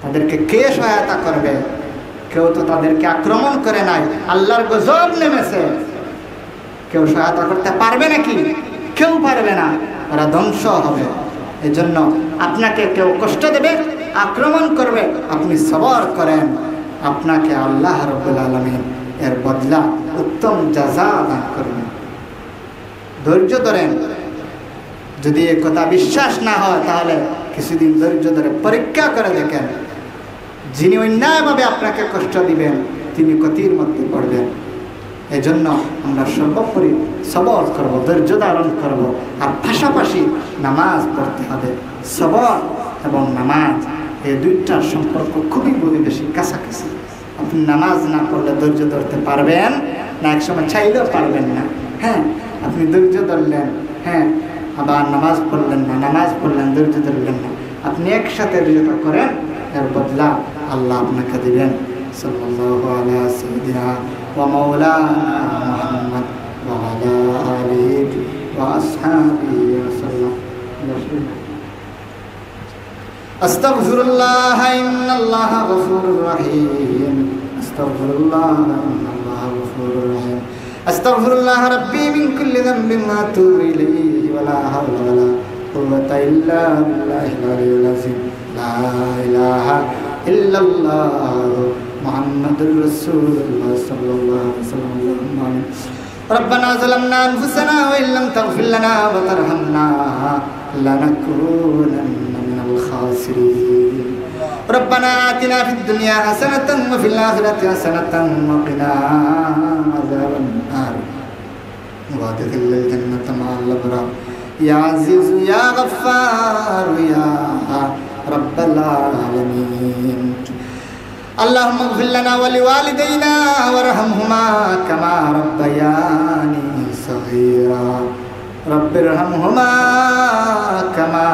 তাদেরকে কে সহায়তা করবে? কেউ তো তাদেরকে আক্রমণ করে নাই, আল্লাহর গজব নেমেছে, কেউ সহায়তা করতে পারবে নাকি? কেউ পারবে না, ওরা ধ্বংস হবে। এজন্য আপনাকে কেউ কষ্ট দেবে, আক্রমণ করবে, আপনি সবর করেন, আপনাকে আল্লাহ রাব্বুল আলামিন এর বদলা উত্তম জাযা দান করবেন। ধৈর্য ধরেন। যদি এ কথা বিশ্বাস না হয় তাহলে কিছুদিন ধৈর্য ধরে পরীক্ষা করে দেখেন, যিনি অন্যায়ভাবে আপনাকে কষ্ট দিবেন তিনি ক্ষতির মধ্যে পড়বেন। এজন্য আমরা সর্বোপরি সবর করব, ধৈর্য ধারণ করব, আর পাশাপাশি নামাজ পড়তে হবে। সবর এবং নামাজ এই দুইটার সম্পর্ক খুবই বেশি কাছাকাছি। আপনি নামাজ না পড়লে ধৈর্য ধরতে পারবেন না, একসময় চাইলেও পারবেন না। হ্যাঁ, আপনি ধৈর্য ধরলেন, হ্যাঁ, আবার নামাজ পড়লেন না, নামাজ পড়লেন, ধৈর্য ধরলেন না, আপনি একসাথে যেটা করেন এর বদলা আল্লাহ আপনাকে দিবেন। সাল্লাল্লাহু আলা সাইয়্যিদিনা ওয়া মাওলানা মুহাম্মদ ওয়া আলা আলিহি ওয়া আসহাবিহি ওয়া সাল্লাম। আস্তাগফিরুল্লাহ ইন্নাল্লাহা গফুরুর রহিম। আস্তাগফিরুল্লাহ ইন্নাল্লাহা গফুরুর রহিম। আস্তাগফিরুল্লাহ রাব্বি মিন কুল্লি যামবিন ওয়া আতুবু ইলাইহি ওয়া লা হাওলা ওয়া লা কুওয়াতা ইল্লা বিল্লাহিল আলিয়্যিল আযীম। লা ইলাহা ইল্লাল্লাহ মুহাম্মাদুর রাসূলুল্লাহ সাল্লাল্লাহু আলাইহি ওয়াসাল্লাম। ربنا ظلمنا أنفسنا وإن لم تغفر لنا وترحمنا لنكونن من الخاسرين. ربنا آتنا في الدنيا حسنة وفي الآخرة حسنة وقنا عذاب النار وادخلنا الجنة مع الأبرار يا عزيز يا غفار يا رب العالمين. اللهم اغفر لنا ولوالدينا وارحمهما كما ربياني صغيرا. رب ارحمهما كما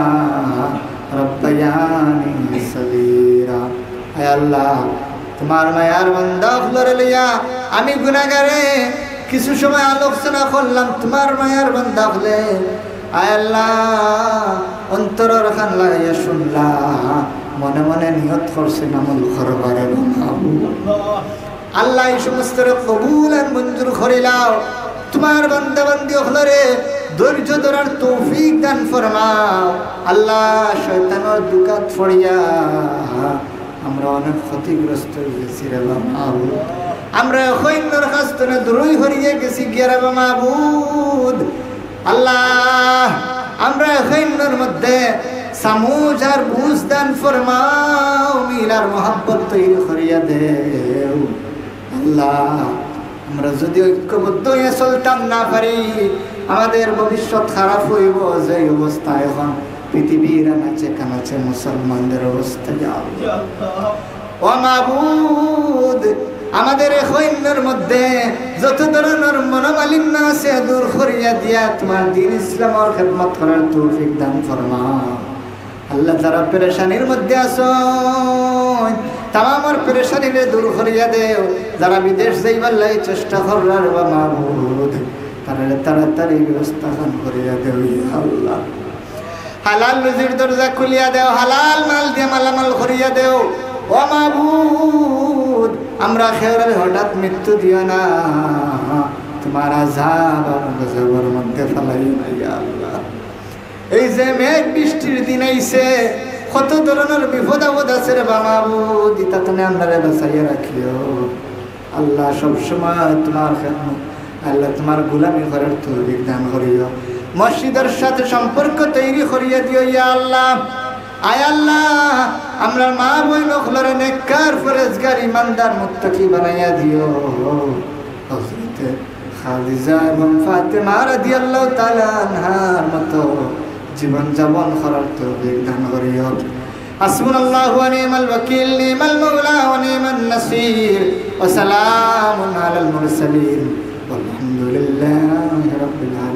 ربياني صغيرا. اے اللہ তোমার মায়ার বান্দা হলরে লিয়া আমি গুনাহগারে কিছু সময় আলোচনা করলাম, তোমার মায়ার বান্দা হলে আয় আল্লাহ অন্তরের খান লাগাইয়া শুনলাম, মনে মনে নিয়ত করছেন আমল করবারে আল্লাহ এই সমস্ত কবুল আর মঞ্জুর করিলাও। তোমার বান্দা বান্দি হলরে ধৈর্য ধরার তৌফিক দান ফরমাও আল্লাহ। শয়তানের দুকাত ফড়িয়া আমরা অনেক ক্ষতিগ্রস্ত হয়েছি রে মাহবুব, আমরা খৈন্যর কাস্তনে দূরই হরিয়ে গেছি গিয়ারে মাহবুদ। আল্লাহ আমরা খৈন্যর মধ্যে সামুজ আর বুঝ দান ফরমাও, মিল আর মোহাব্বত তৈরি করিয়া দেও আল্লাহ। আমরা যদি ঐক্যবদ্ধ হয়ে চলতাম না পারি আমাদের ভবিষ্যৎ খারাপ হইব। যে অবস্থা এখন পৃথিবীর আনাচে কানাচে মুসলমানদের অবস্থা যাও ও মাবুদ, আমাদের খৈন্যের মধ্যে যত ধরনের মনোমালিন্য আছে দূর করিয়া দিয়া তোমার দ্বীন ইসলামের খেদমত করার তৌফিক দান ফরমাও আল্লাহ। যারা পেরেশানির মধ্যে আছো তামামর পেরেশানিরে দূর করিয়া দেও। যারা বিদেশ যাইবার লাগে চেষ্টা করার বা মাবুদ তারা তাড়াতাড়ি ব্যবস্থা করিয়া দেও আল্লাহ। হালাল রুজির দরজা খুলিয়া দেও, হালাল মাল দিয়ে মালামাল করিয়া দেও ও মাবুদ। আমরা খেয়াল হঠাৎ মৃত্যু দিও না, তোমার আযাব আর গজবের মধ্যে ফেলাইও না ইয়া আল্লাহ। এই যে মেঘ বৃষ্টির দিন আইছে, কত ধরনের বিপদ আপদ আছে রে মাবুদ, ইতা তুমি আমরারে বাঁচাইয়া রাখিও আল্লাহ। সবসময় তোমার খেদমত আল্লাহ, তোমার গোলামি করার তৌফিক দান করিও। মসজিদের সাথে সম্পর্ক তৈরি করিয়া দিও ইয়া আল্লাহ। আয় আল্লাহ আমরা মা বোন হলরে নেককার ফরেজগার ইমানদার মুত্তাকি বানাইয়া দিও। হযরত খাদিজা এবং ফাতেমা রাদিয়াল্লাহু তাআলা আনহার মতো জীবন যাপন করার তৌফিক দান করিও। হাসবুনাল্লাহু ওয়া নি'মাল ওয়াকিল, নি'মাল মাওলা ওয়া নি'মান নাসির, ওয়া সালামুন আলাল মুরসালিন, ওয়ালহামদুলিল্লাহি রাব্বিল আলামিন।